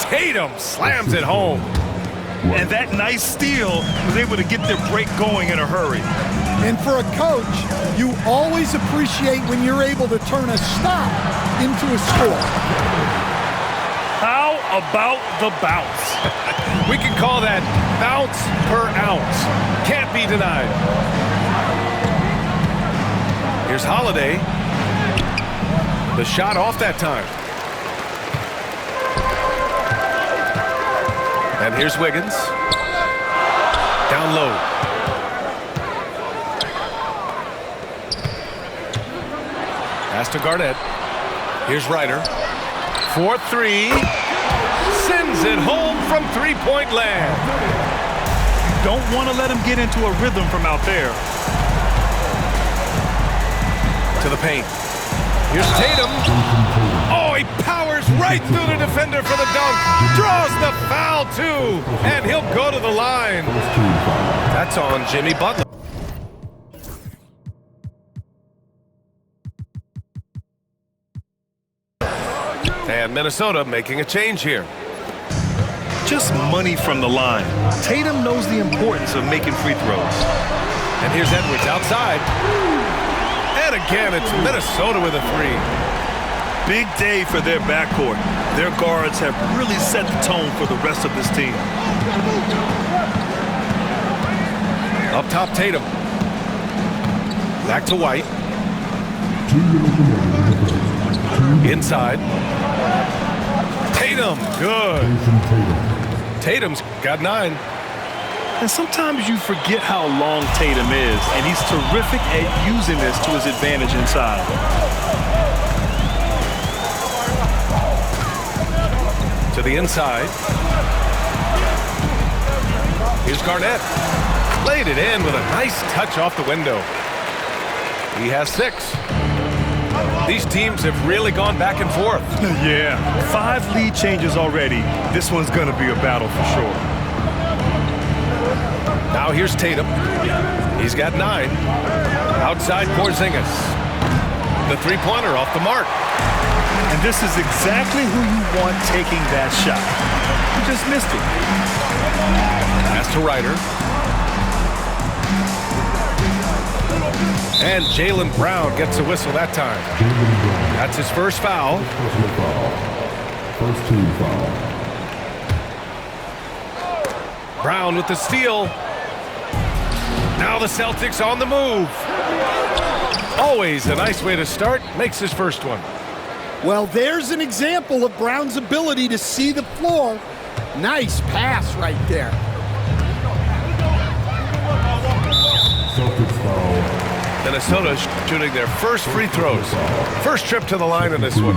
Tatum slams it home. And that nice steal was able to get their break going in a hurry. And for a coach, you always appreciate when you're able to turn a stop into a score. How about the bounce? We can call that bounce per ounce. Can't be denied. Here's Holiday. The shot off that time. And here's Wiggins. Down low. Pass to Garnett. Here's Ryder. 4-3. Sends it home from three-point land. You don't want to let him get into a rhythm from out there. To the paint. Here's Tatum. Oh, he powers right through the defender for the dunk. Draws the foul, too. And he'll go to the line. That's on Jimmy Butler. And Minnesota making a change here. Just money from the line. Tatum knows the importance of making free throws. And here's Edwards outside. And again, it's Minnesota with a three. Big day for their backcourt. Their guards have really set the tone for the rest of this team. Up top, Tatum. Back to White. Inside. Tatum, good. Tatum's got 9. And sometimes you forget how long Tatum is, and he's terrific at using this to his advantage inside. To the inside. Here's Garnett. Laid it in with a nice touch off the window. He has 6. These teams have really gone back and forth. Yeah, 5 lead changes already. This one's going to be a battle for sure. Now here's Tatum. He's got 9. Outside Porzingis. The three-pointer off the mark. And this is exactly who you want taking that shot. You just missed it. Pass to Ryder. And Jaylen Brown gets a whistle that time. That's his first foul. First team foul. Brown with the steal. Now the Celtics on the move. Always a nice way to start. Makes his first one. Well, there's an example of Brown's ability to see the floor. Nice pass right there. Celtics foul. Minnesota shooting their first free throws. First trip to the line in this one.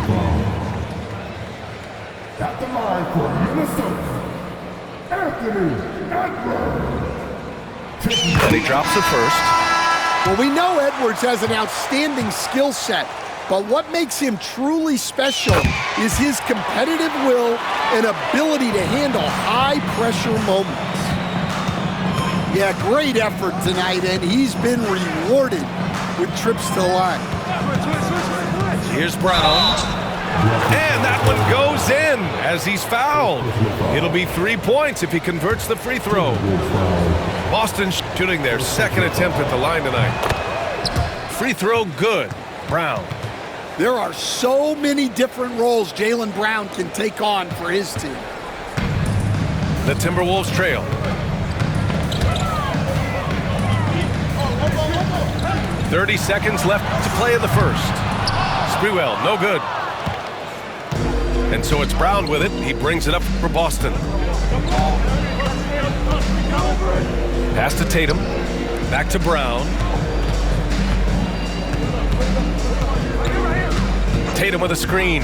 At the line for Minnesota, Anthony Edwards. And he drops the first. Well, we know Edwards has an outstanding skill set, but what makes him truly special is his competitive will and ability to handle high-pressure moments. Yeah, great effort tonight, and he's been rewarded with trips to the line. Here's Brown. And that one goes in as he's fouled. It'll be 3 points if he converts the free throw. Boston shooting their second attempt at the line tonight. Free throw good. Brown. There are so many different roles Jaylen Brown can take on for his team. The Timberwolves trail. .30 seconds left to play in the first. Sprewell, no good. And so it's Brown with it. He brings it up for Boston. Pass to Tatum. Back to Brown. Tatum with a screen.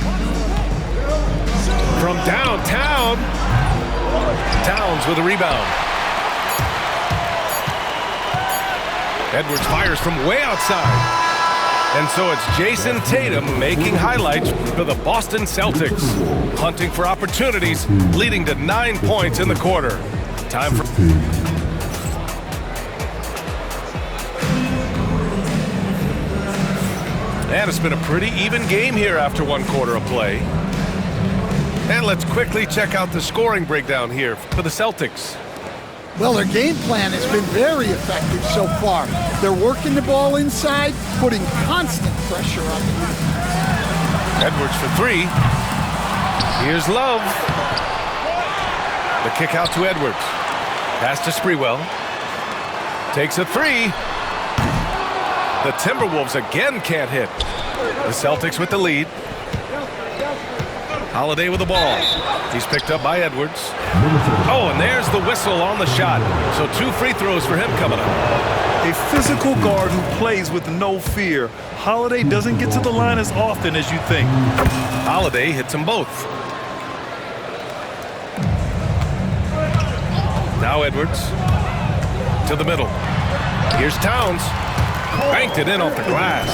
From downtown. Towns with a rebound. Edwards fires from way outside. And so it's Jason Tatum making highlights for the Boston Celtics. Hunting for opportunities, leading to 9 points in the quarter. Time for... And it's been a pretty even game here after 1 quarter of play. And And let's quickly check out the scoring breakdown here for the Celtics. Well, their game plan has been very effective so far. They're working the ball inside, putting constant pressure on them. Edwards for three. Here's Love. The kick out to Edwards. Pass to Sprewell. Takes a three. The Timberwolves again can't hit. The Celtics with the lead. Holiday with the ball. He's picked up by Edwards. Oh, and there's the whistle on the shot. So 2 free throws for him coming up. A physical guard who plays with no fear. Holiday doesn't get to the line as often as you think. Holiday hits them both. Now Edwards to the middle. Here's Towns. Banked it in off the glass.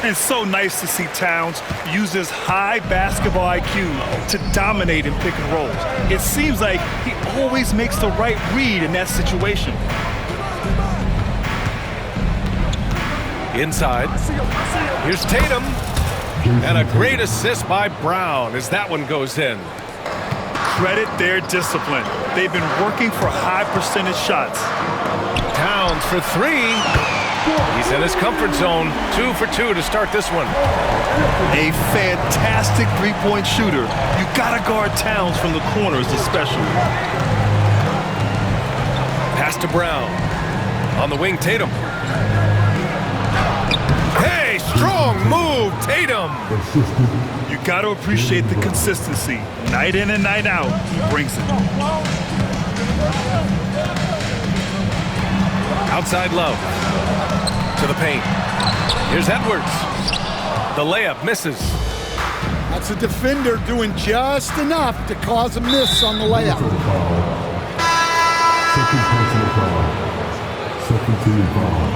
And so nice to see Towns use his high basketball IQ to dominate in pick and rolls. It seems like he always makes the right read in that situation. Inside. Here's Tatum. And a great assist by Brown as that one goes in. Credit their discipline. They've been working for high percentage shots. Towns for three. He's in his comfort zone. 2 for 2 to start this one. A fantastic three-point shooter. You gotta guard Towns from the corners especially. Pass to Brown. On the wing, Tatum. Hey, strong move, Tatum. You gotta appreciate the consistency. Night in and night out, he brings it. Outside Love. To the paint. Here's Edwards. The layup misses. That's a defender doing just enough to cause a miss on the layup. Second personal foul. Second team foul.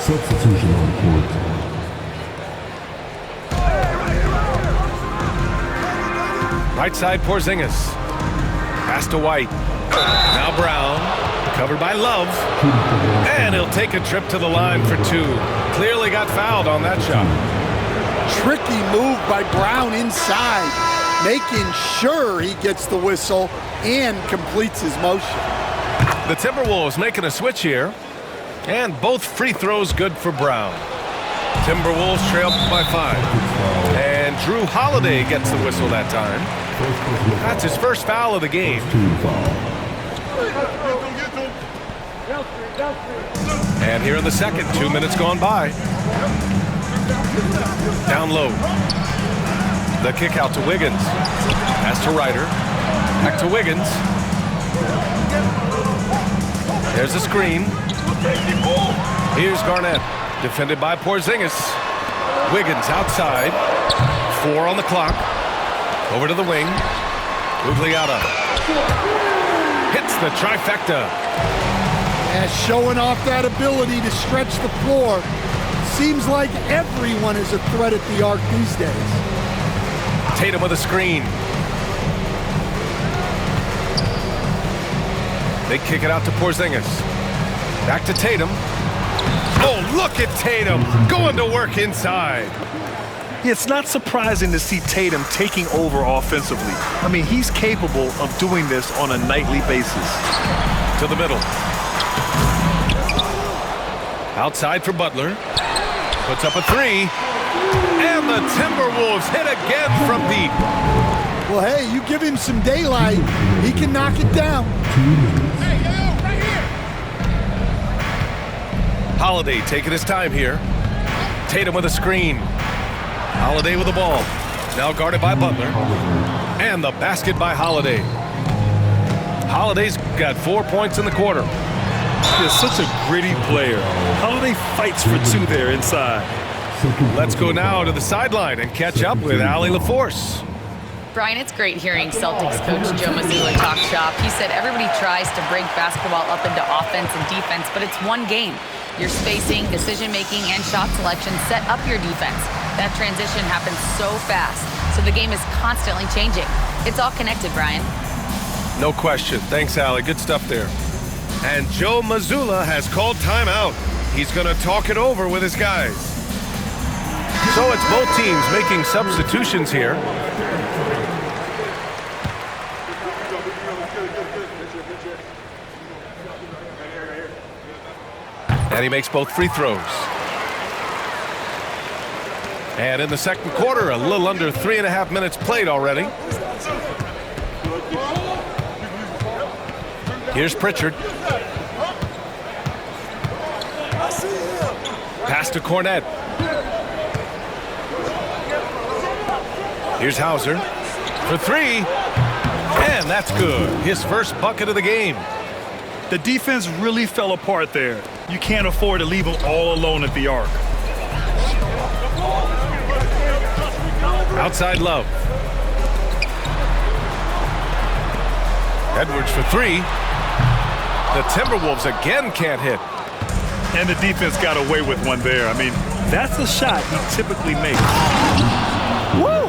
Substitution on court. Right side, Porzingis. Pass to White. Now Brown. Covered by Love. And he'll take a trip to the line for 2. Clearly got fouled on that shot. Tricky move by Brown inside, making sure he gets the whistle and completes his motion. The Timberwolves making a switch here. And both free throws good for Brown. Timberwolves trail by 5. And Drew Holiday gets the whistle that time. That's his first foul of the game. And here in the second, 2 minutes gone by. Down low. The kick out to Wiggins. Pass to Ryder. Back to Wiggins. There's a screen. Here's Garnett. Defended by Porzingis. Wiggins outside. 4 on the clock. Over to the wing. Gugliotta. Hits the trifecta. And showing off that ability to stretch the floor. Seems like everyone is a threat at the arc these days. Tatum with a screen. They kick it out to Porzingis. Back to Tatum. Oh, look at Tatum going to work inside. It's not surprising to see Tatum taking over offensively. I mean, he's capable of doing this on a nightly basis. To the middle. Outside for Butler. Puts up a 3. And the Timberwolves hit again from deep. Well, hey, you give him some daylight, he can knock it down. Hey, yo, right here. Holiday taking his time here. Tatum with a screen. Holiday with the ball. Now guarded by Butler. And the basket by Holiday. Holiday's got 4 points in the quarter. He's such a gritty player. Holiday fights for 2 there inside. Let's go now to the sideline and catch up with Allie LaForce. Brian, it's great hearing Celtics coach Joe Mazzulla talk shop. He said everybody tries to break basketball up into offense and defense, but it's one game. Your spacing, decision-making, and shot selection set up your defense. That transition happens so fast, so the game is constantly changing. It's all connected, Brian. No question. Thanks, Allie. Good stuff there. And Joe Mazzulla has called timeout. He's going to talk it over with his guys. So it's both teams making substitutions here. And he makes both free throws. And in the second quarter, a little under 3.5 minutes played already. Here's Pritchard. Pass to Cornette. Here's Hauser for three. And that's good. His first bucket of the game. The defense really fell apart there. You can't afford to leave them all alone at the arc. Outside Love. Edwards for three. The Timberwolves again can't hit. And the defense got away with one there. I mean, that's a shot he typically makes. Woo!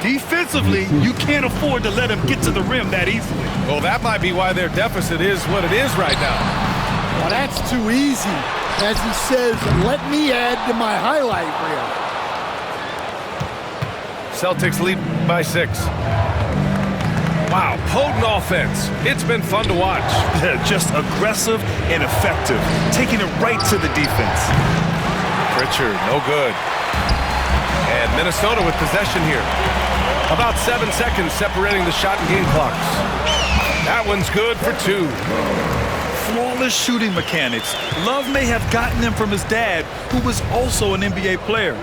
Defensively, you can't afford to let him get to the rim that easily. Well, that might be why their deficit is what it is right now. Well, that's too easy. As he says, let me add to my highlight reel. Celtics lead by 6. Wow, potent offense. It's been fun to watch. Just aggressive and effective, taking it right to the defense. Pritchard, no good. And Minnesota with possession here. About 7 seconds separating the shot and game clocks. That one's good for 2. Flawless shooting mechanics. Love may have gotten them from his dad, who was also an NBA player.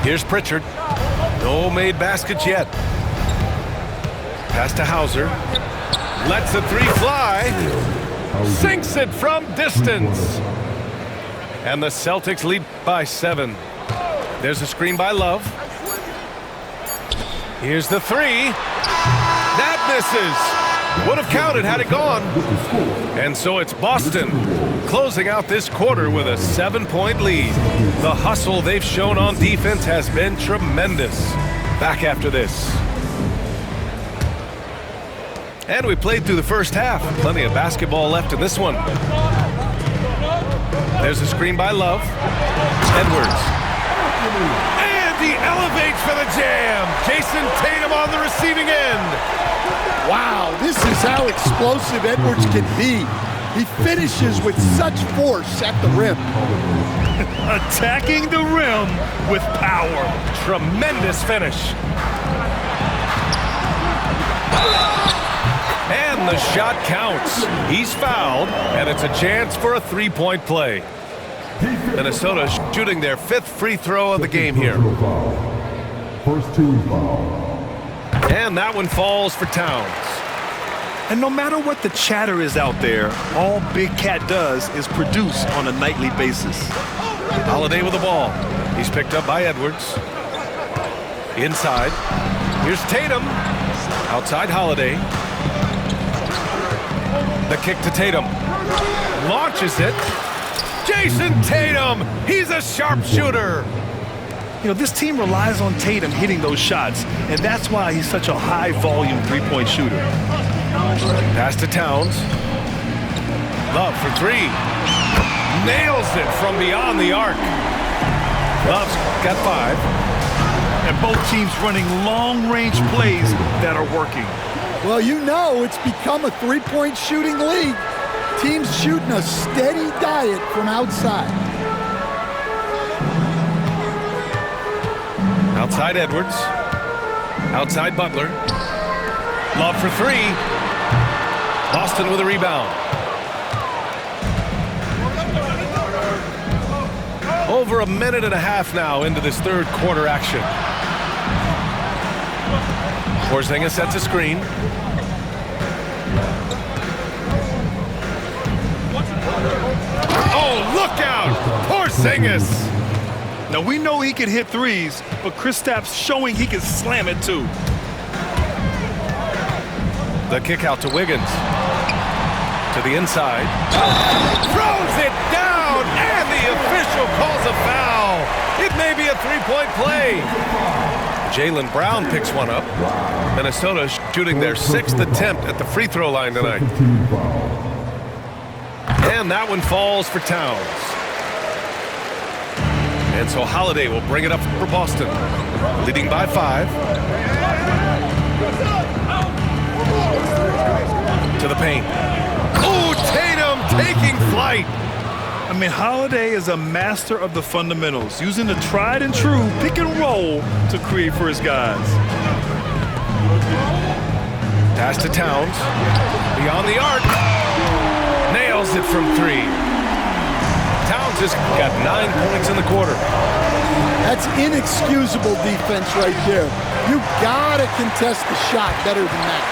Here's Pritchard. No made baskets yet. Pass to Hauser. Lets the three fly. Sinks it from distance. And the Celtics lead by 7. There's a screen by Love. Here's the three. That misses. Would have counted had it gone. And so it's Boston closing out this quarter with a 7-point lead. The hustle they've shown on defense has been tremendous. Back after this. And we played through the first half. Plenty of basketball left in this one. There's a screen by Love. Edwards. And he elevates for the jam. Jason Tatum on the receiving end. Wow, this is how explosive Edwards can be. He finishes with such force at the rim. Attacking the rim with power. Tremendous finish. And the shot counts. He's fouled, and it's a chance for a three-point play. Minnesota shooting their 5th free throw of the game here. First team foul. And that one falls for Towns. And no matter what the chatter is out there, all Big Cat does is produce on a nightly basis. Holiday with the ball. He's picked up by Edwards. Inside. Here's Tatum. Outside Holiday. The kick to Tatum. Launches it. Jason Tatum. He's a sharpshooter. You know, this team relies on Tatum hitting those shots, and that's why he's such a high-volume three-point shooter. Pass to Towns. Love for three. Nails it from beyond the arc. Love's got 5. And both teams running long-range plays that are working. Well, you know it's become a three-point shooting league. Teams shooting a steady diet from outside. Outside Edwards. Outside Butler. Love for 3. Boston with a rebound. Over a minute and a half now into this third quarter action. Porzingis sets a screen. Oh, look out! Porzingis! Now, we know he can hit threes, but Kristaps showing he can slam it too. The kick out to Wiggins. To the inside. Throws it down, and the official calls a foul. It may be a three-point play. Jaylen Brown picks one up. Minnesota shooting their 6th attempt at the free throw line tonight. And that one falls for Towns. And so Holiday will bring it up for Boston, leading by 5. To the paint. Oh, Tatum taking flight. I mean, Holiday is a master of the fundamentals, using the tried and true pick and roll to create for his guys. Pass to Towns. Beyond the arc. Nails it from 3. Towns has got 9 points in the quarter. That's inexcusable defense right there. You gotta contest the shot better than that.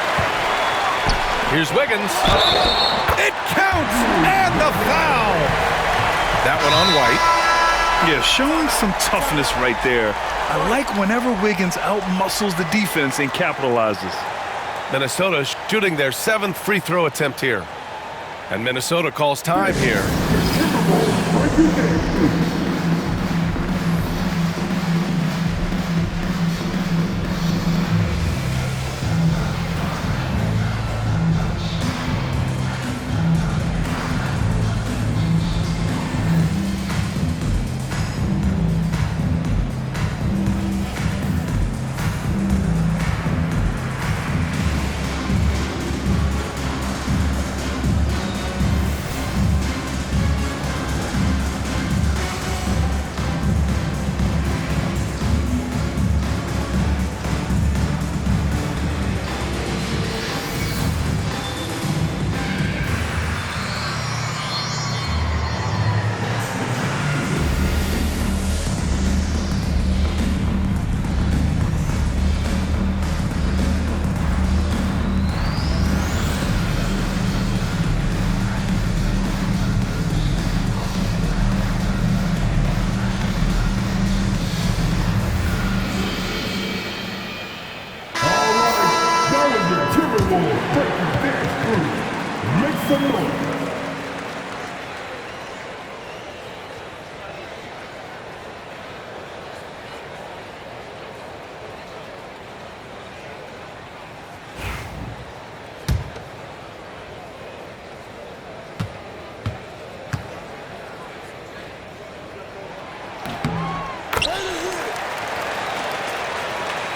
Here's Wiggins. It counts, and the foul. That one on White. Yeah, showing some toughness right there. I like whenever Wiggins out-muscles the defense and capitalizes. Minnesota shooting their 7th free throw attempt here. And Minnesota calls time here.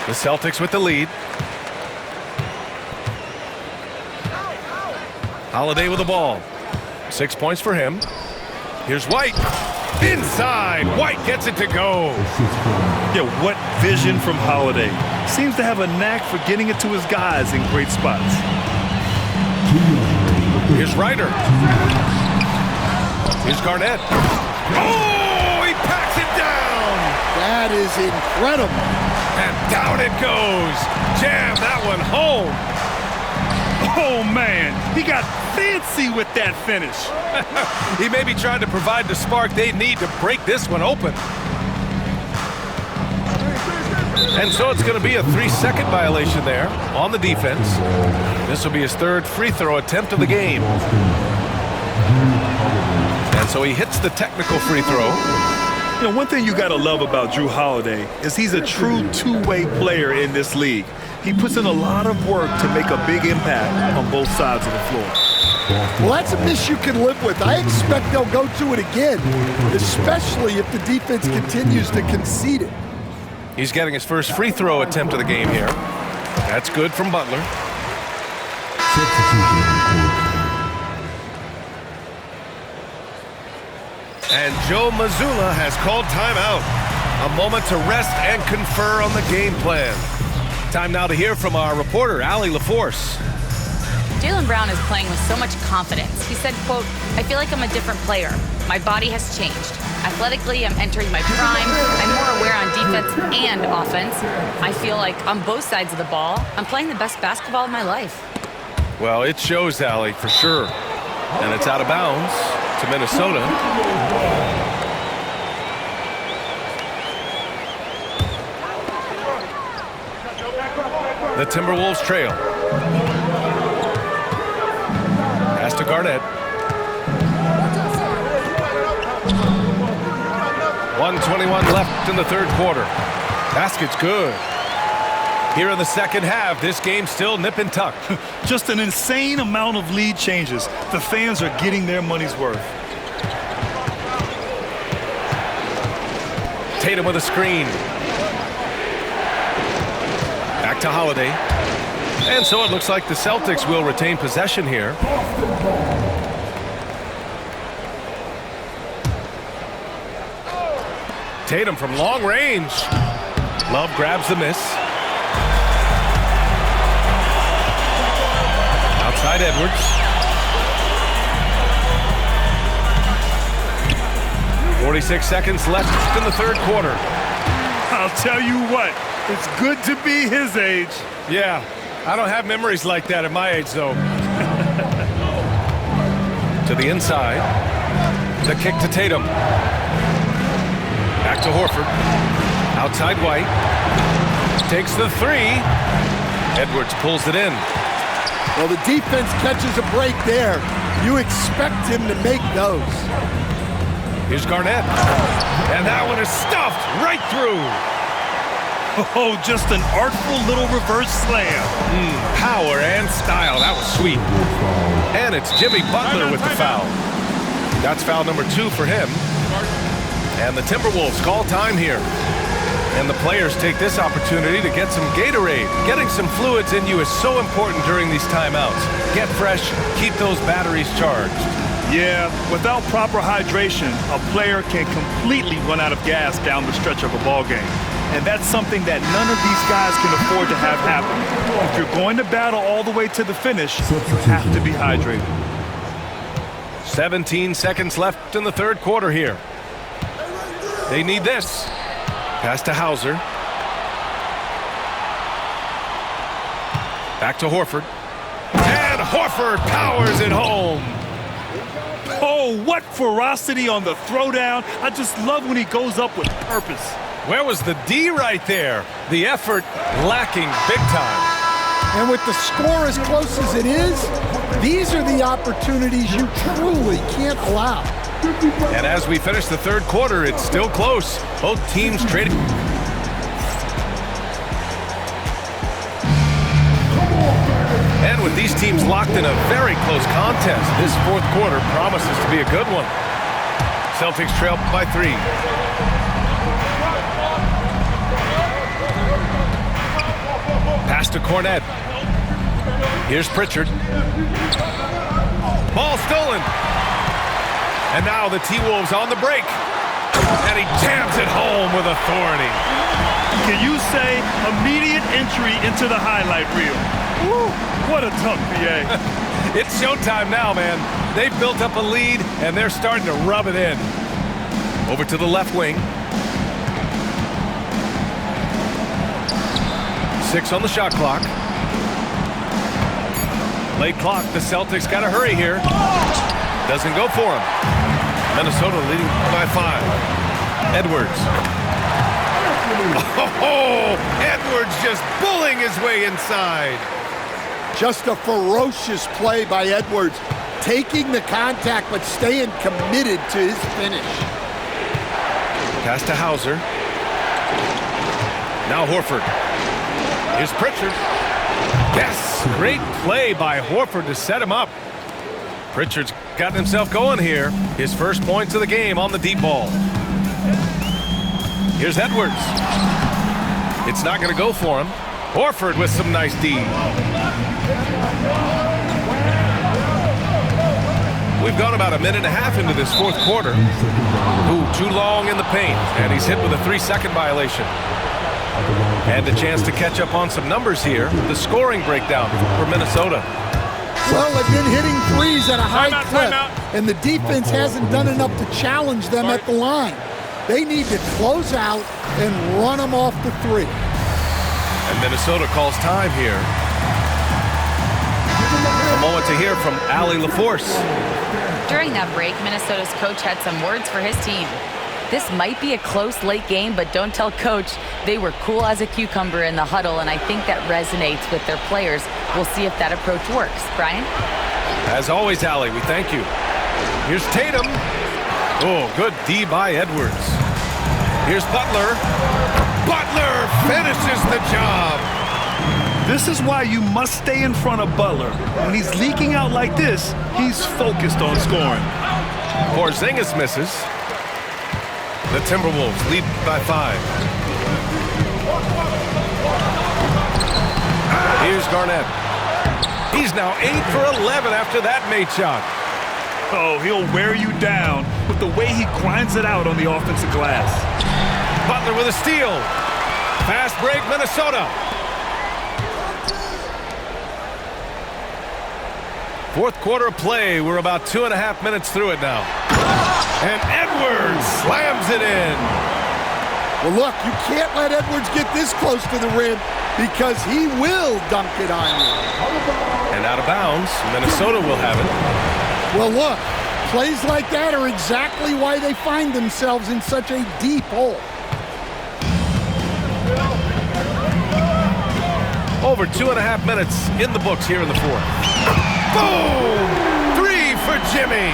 The Celtics with the lead. Holiday with the ball. 6 points for him. Here's White. Inside. White gets it to go. Yeah, what vision from Holiday. Seems to have a knack for getting it to his guys in great spots. Here's Ryder. Here's Garnett. Oh, he packs it down. That is incredible. And down it goes. Jam that one home. Oh, man, he got fancy with that finish. He may be trying to provide the spark they need to break this one open. And so it's going to be a 3-second violation there on the defense. This will be his 3rd free throw attempt of the game. And so he hits the technical free throw. You know, one thing you got to love about Jrue Holiday is he's a true two-way player in this league. He puts in a lot of work to make a big impact on both sides of the floor. Well, that's a miss you can live with. I expect they'll go to it again, especially if the defense continues to concede it. He's getting his first free throw attempt of the game here. That's good from Butler. And Joe Mazzulla has called timeout. A moment to rest and confer on the game plan. Time now to hear from our reporter, Allie LaForce. Jaylen Brown is playing with so much confidence. He said, quote, "I feel like I'm a different player. My body has changed. Athletically, I'm entering my prime. I'm more aware on defense and offense. I feel like on both sides of the ball, I'm playing the best basketball of my life." Well, it shows, Allie, for sure. And it's out of bounds to Minnesota. The Timberwolves trail. Pass to Garnett. 1:21 left in the 3rd quarter. Basket's good. Here in the 2nd half, this game's still nip and tuck. Just an insane amount of lead changes. The fans are getting their money's worth. Tatum with a screen. Back to Holiday. And so it looks like the Celtics will retain possession here. Tatum from long range. Love grabs the miss. Outside Edwards. 46 seconds left in the third quarter. I'll tell you what, it's good to be his age. Yeah, I don't have memories like that at my age, though. To the inside. The kick to Tatum. Back to Horford. Outside White. Takes the three. Edwards pulls it in. Well, the defense catches a break there. You expect him to make those. Here's Garnett. And that one is stuffed right through. Oh, just an artful little reverse slam. Power and style. That was sweet. And it's Jimmy Butler with the foul. That's foul number 2 for him. And the Timberwolves call time here. And the players take this opportunity to get some Gatorade. Getting some fluids in you is so important during these timeouts. Get fresh, keep those batteries charged. Yeah, without proper hydration, a player can completely run out of gas down the stretch of a ball game. And that's something that none of these guys can afford to have happen. If you're going to battle all the way to the finish, you have to be hydrated. 17 seconds left in the third quarter here. They need this. Pass to Hauser. Back to Horford. And Horford powers it home. Oh, what ferocity on the throwdown. I just love when he goes up with purpose. Where was the D right there? The effort lacking big time. And with the score as close as it is, these are the opportunities you truly can't allow. And as we finish the third quarter, it's still close. Both teams trading. And with these teams locked in a very close contest, this fourth quarter promises to be a good one. Celtics trail by 3. Pass to Cornet. Here's Pritchard. Ball stolen. And now the T-Wolves on the break. And he jams it home with authority. Can you say immediate entry into the highlight reel? Woo, what a tough PA. It's showtime now, man. They've built up a lead, and they're starting to rub it in. Over to the left wing. 6 on the shot clock. Late clock. The Celtics got to hurry here. Doesn't go for him. Minnesota leading by 5. Edwards. Oh, Edwards just bullying his way inside. Just a ferocious play by Edwards. Taking the contact, but staying committed to his finish. Pass to Hauser. Now Horford. Here's Pritchard. Yes, great play by Horford to set him up. Pritchard's gotten himself going here. His first points of the game on the deep ball. Here's Edwards. It's not going to go for him. Horford with some nice D. We've gone about a minute and a half into this fourth quarter. Ooh, too long in the paint. And he's hit with a 3-second violation. And a chance to catch up on some numbers here. The scoring breakdown for Minnesota. Well, they've been hitting threes at a high clip, and the defense hasn't done enough to challenge them at the line. They need to close out and run them off the 3. And Minnesota calls time here. A moment to hear from Allie LaForce. During that break, Minnesota's coach had some words for his team. This might be a close late game, but don't tell coach. They were cool as a cucumber in the huddle, and I think that resonates with their players. We'll see if that approach works. Brian? As always, Allie, we thank you. Here's Tatum. Oh, good D by Edwards. Here's Butler. Butler finishes the job. This is why you must stay in front of Butler. When he's leaking out like this, he's focused on scoring. Porzingis misses. The Timberwolves lead by 5. Here's Garnett. He's now 8 for 11 after that made shot. Oh, he'll wear you down with the way he grinds it out on the offensive glass. Butler with a steal. Fast break, Minnesota. Fourth quarter of play. We're about 2.5 minutes through it now. And Edwards slams it in. Well, look, you can't let Edwards get this close to the rim because he will dunk it on you. And out of bounds, Minnesota will have it. Well, look, plays like that are exactly why they find themselves in such a deep hole. Over 2.5 minutes in the books here in the fourth. Boom! 3 for Jimmy.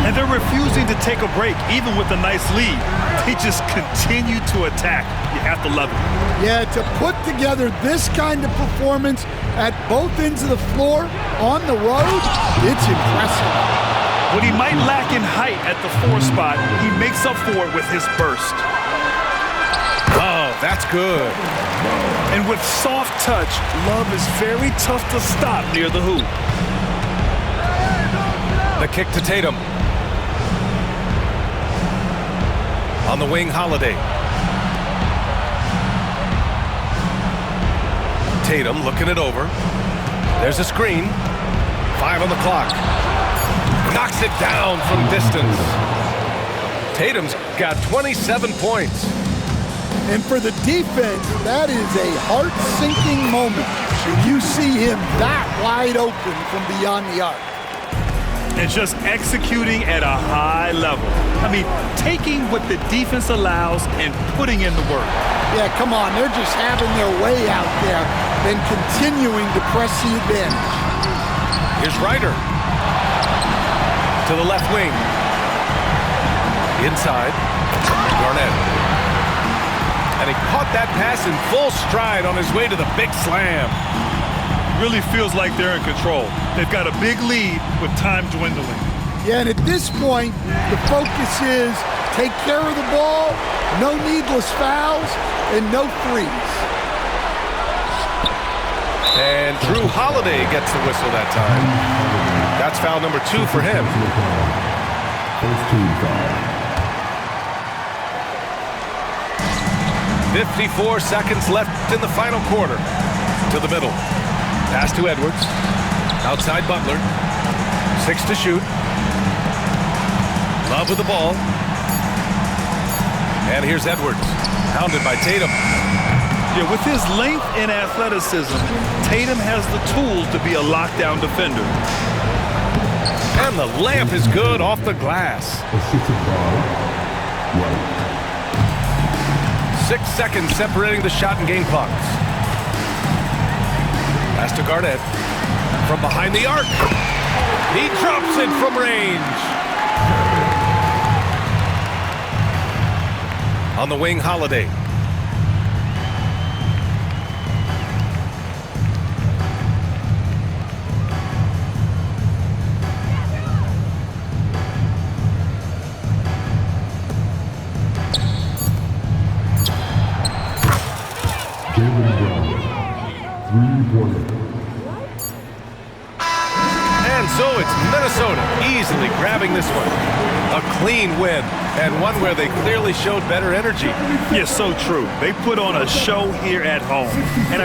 And they're refusing to take a break, even with a nice lead. They just continue to attack. You have to love it. Yeah, to put together this kind of performance at both ends of the floor on the road, it's impressive. What he might lack in height at the 4 spot, he makes up for it with his burst. Oh, that's good. And with soft touch, Love is very tough to stop near the hoop. The kick to Tatum. On the wing, Holiday. Tatum looking it over. There's a screen. 5 on the clock. Knocks it down from distance. Tatum's got 27 points. And for the defense, that is a heart-sinking moment when you see him that wide open from beyond the arc. And just executing at a high level. I mean, taking what the defense allows and putting in the work. Yeah, come on, they're just having their way out there and continuing to press the advantage. Here's Ryder. To the left wing. Inside. Garnett. And he caught that pass in full stride on his way to the big slam. Really feels like they're in control. They've got a big lead with time dwindling. Yeah, and at this point, the focus is take care of the ball, no needless fouls, and no threes. And Drew Holiday gets the whistle that time. That's foul number 2 for him. First team foul. 54 seconds left in the final quarter. To the middle. Pass to Edwards. Outside Butler. 6 to shoot. Love with the ball. And here's Edwards. Hounded by Tatum. Yeah, with his length and athleticism, Tatum has the tools to be a lockdown defender. And the layup is good off the glass. Assisted foul. White. 6 seconds separating the shot and game clocks. Pass to Garnett. From behind the arc. He drops it from range. On the wing, Holiday. Jaylen Brown. 3-pointer. And so it's Minnesota easily grabbing this one. A clean win, and one where they clearly showed better energy. Yeah, so true. They put on a show here at home. And